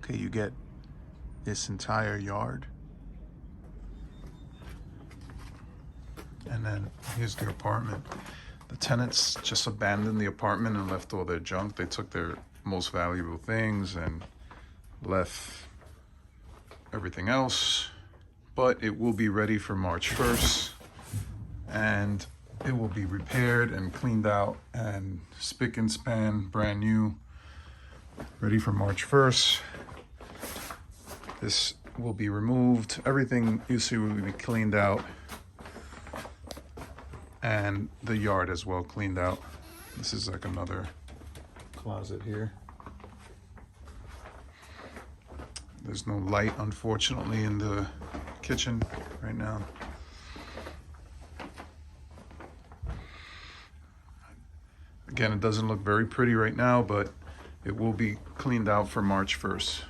Okay, you get this entire yard. And then here's the apartment. The tenants just abandoned the apartment and left all their junk. They took their most valuable things and left everything else. But it will be ready for March 1st. And it will be repaired and cleaned out and spick and span, brand new, ready for March 1st. This will be removed. Everything you see will be cleaned out. And the yard as well cleaned out. This is like another closet here. There's no light, unfortunately, in the kitchen right now. Again, it doesn't look very pretty right now, but it will be cleaned out for March 1st.